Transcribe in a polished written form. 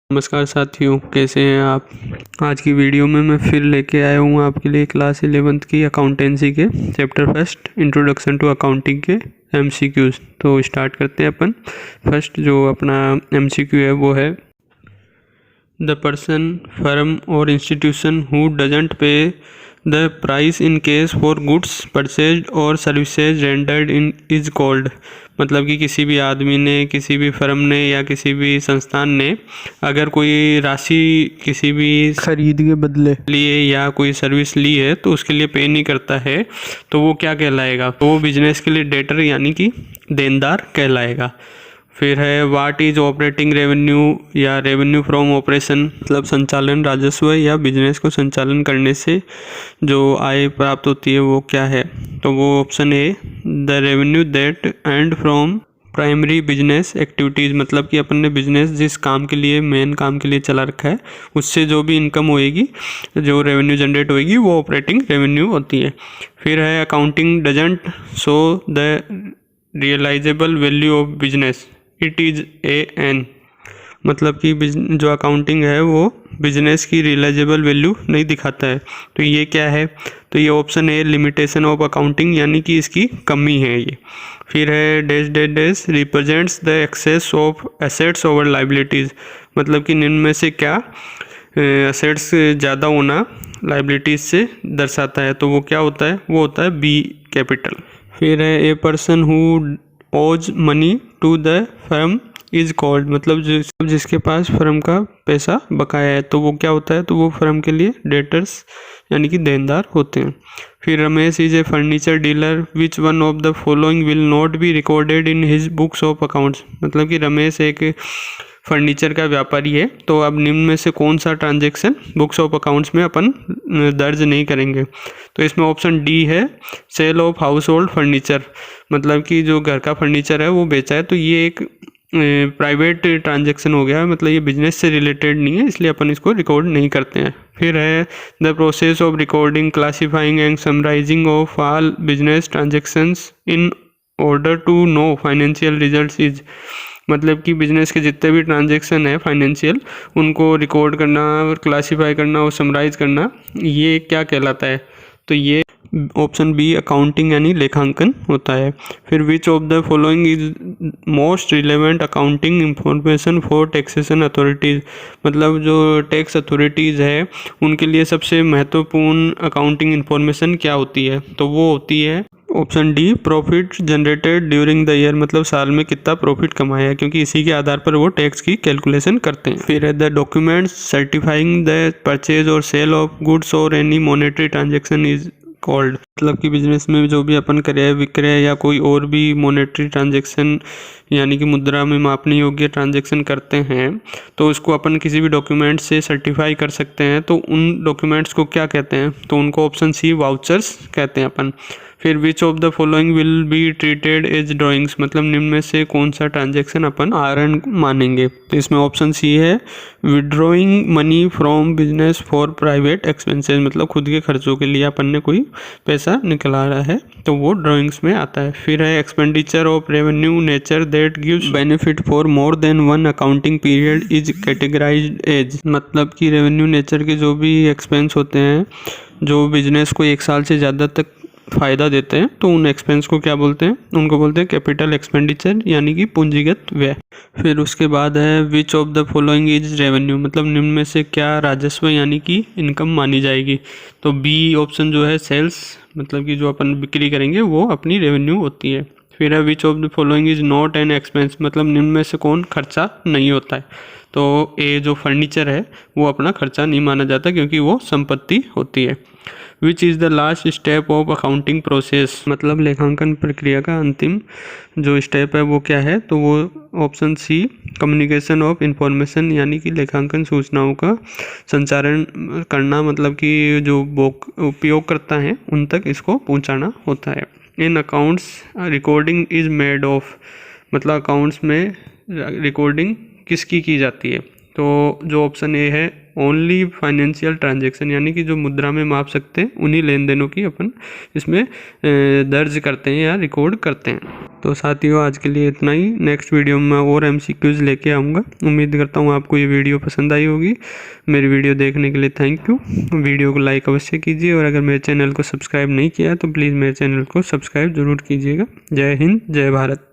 नमस्कार साथियों, कैसे हैं आप। आज की वीडियो में मैं फिर लेके आया हूँ आपके लिए क्लास 11th की अकाउंटेंसी के chapter first introduction to accounting के MCQs। तो स्टार्ट करते हैं अपन। फर्स्ट जो अपना MCQ है वो है the person, firm or institution who doesn't pay the price in case for goods purchase or services rendered in is called. मतलब कि किसी भी आदमी ने, किसी भी फर्म ने या किसी भी संस्थान ने अगर कोई राशि किसी भी खरीद के बदले लिए या कोई सर्विस ली है तो उसके लिए पे नहीं करता है तो वो क्या कहलाएगा। तो वो बिजनेस के लिए डेटर यानी कि देनदार कहलाएगा। फिर है व्हाट इज ऑपरेटिंग रेवेन्यू या रेवेन्यू फ्रॉम ऑपरेशन, मतलब संचालन राजस्व या बिजनेस को संचालन करने से जो आय प्राप्त होती है वो क्या है। तो वो option A the revenue that and from primary business activities, मतलब कि अपन ने बिजनेस जिस काम के लिए, मेन काम के लिए चला रखा है उससे जो भी इनकम होएगी, जो रेवेन्यू जनरेट होएगी वो ऑपरेटिंग रेवेन्यू होती है। फिर है accounting doesn't show the realisable value of business, it is an, मतलब कि जो अकाउंटिंग है वो बिजनेस की रियलाइजेबल वैल्यू नहीं दिखाता है। तो ये क्या है, तो ये ऑप्शन है लिमिटेशन ऑफ अकाउंटिंग, यानी कि इसकी कमी है ये। फिर है dash dash dash represents the excess of assets over liabilities, मतलब कि निम्न में से क्या एसेट्स ज़्यादा होना लाइबिलिटीज़ से दर्शाता है। तो वो क्या होता है, वो होता है बी कैपिटल। फिर है a person who owes money to the firm is called, मतलब जिसके पास फर्म का पैसा बकाया है तो वो क्या होता है, तो वो फर्म के लिए डेटर्स यानी कि देनदार होते हैं। फिर Ramesh is a furniture dealer which one of the following will not be recorded in his books of accounts, मतलब कि रमेश एक फर्नीचर का व्यापारी है तो अब निम्न में से कौन सा ट्रांजैक्शन बुक्स ऑफ अकाउंट्स में अपन दर्ज नहीं करेंगे। तो इसमें ऑप्शन डी है sale of household furniture, मतलब कि जो घर का फर्नीचर है वो बेचा है तो ये एक प्राइवेट ट्रांजैक्शन हो गया, मतलब ये बिजनेस से रिलेटेड नहीं है इसलिए अपन इसको रिकॉर्ड नहीं करते हैं। फिर है the process of recording, classifying and summarising of all business transactions in order to know financial results is, मतलब कि बिजनेस के जितने भी ट्रांजैक्शन है फाइनेंशियल उनको रिकॉर्ड करना और क्लासीफाई करना और समराइज करना, ये क्या कहलाता है, तो ये ऑप्शन बी अकाउंटिंग यानी लेखांकन होता है। फिर which of the following is most relevant accounting information for taxation authorities, मतलब जो टैक्स अथॉरिटीज़ है उनके लिए सबसे महत्वपूर्ण अकाउंटिंग इंफॉर्मेशन क्या होती है, तो वो होती है option D profit generated during the year, मतलब साल में कितना प्रॉफिट कमाया है क्योंकि इसी के आधार पर वो टैक्स की कैलकुलेशन करते हैं। फिर है the documents certifying the purchase और सेल ऑफ गुड्स और any monetary transaction is called, मतलब कि बिजनेस में जो भी अपन क्रय विक्रय या कोई और भी मॉनेटरी ट्रांजैक्शन यानी कि मुद्रा में मापने योग्य ट्रांजैक्शन करते हैं तो उसको अपन किसी भी डॉक्यूमेंट से सर्टिफाई कर सकते हैं, तो उन डॉक्यूमेंट्स को क्या कहते हैं, तो उनको ऑप्शन सी वाउचर्स कहते हैं अपन। फिर which of the following will be treated as drawings, मतलब निम्न में से कौन सा ट्रांजैक्शन अपन आरएन मानेंगे, तो इसमें ऑप्शन सी है withdrawing money from business for private expenses, मतलब खुद के खर्चों के लिए अपन ने कोई पैसा निकला रहा है तो वो ड्राइंग्स में आता है। फिर है expenditure of revenue nature that gives benefit for more than one accounting period is categorised as, मतलब कि रेवेन्यू नेचर के जो भी एक्सपेंस होते हैं जो बिजनेस को एक साल से ज़्यादा तक फ़ायदा देते हैं तो उन एक्सपेंस को क्या बोलते हैं, उनको बोलते हैं कैपिटल एक्सपेंडिचर यानी कि पूंजीगत व्यय। फिर उसके बाद है विच of the following is revenue, मतलब निम्न में से क्या राजस्व यानी कि इनकम मानी जाएगी, तो बी ऑप्शन जो है सेल्स, मतलब कि जो अपन बिक्री करेंगे वो अपनी रेवेन्यू होती है। फिर है विच of the following is not an expense, मतलब निम्न में से कौन खर्चा नहीं होता है, तो ए जो फर्नीचर है वो अपना खर्चा नहीं माना जाता क्योंकि वो संपत्ति होती है। Which is the last step of accounting process, मतलब लेखांकन प्रक्रिया का अंतिम जो स्टेप है वो क्या है, तो वो option C communication of information, यानी कि लेखांकन सूचनाओं का संचारण करना, मतलब कि जो उपयोग करता है उन तक इसको पहुंचाना होता है। In accounts recording is made of, मतलब अकाउंट्स में रिकॉर्डिंग किसकी की जाती है, तो जो ऑप्शन ए है ओनली फाइनेंशियल ट्रांजैक्शन, यानी कि जो मुद्रा में माप सकते हैं उन्हीं लेन देनों की अपन इसमें दर्ज करते हैं या रिकॉर्ड करते हैं। तो साथियों आज के लिए इतना ही। नेक्स्ट वीडियो में मैं और MCQs लेके आऊँगा। उम्मीद करता हूँ आपको ये वीडियो पसंद आई होगी। मेरी वीडियो देखने के लिए थैंक यू। वीडियो को लाइक अवश्य कीजिए और अगर मेरे चैनल को सब्सक्राइब नहीं किया है तो प्लीज़ मेरे चैनल को सब्सक्राइब ज़रूर कीजिएगा। जय हिंद, जय भारत।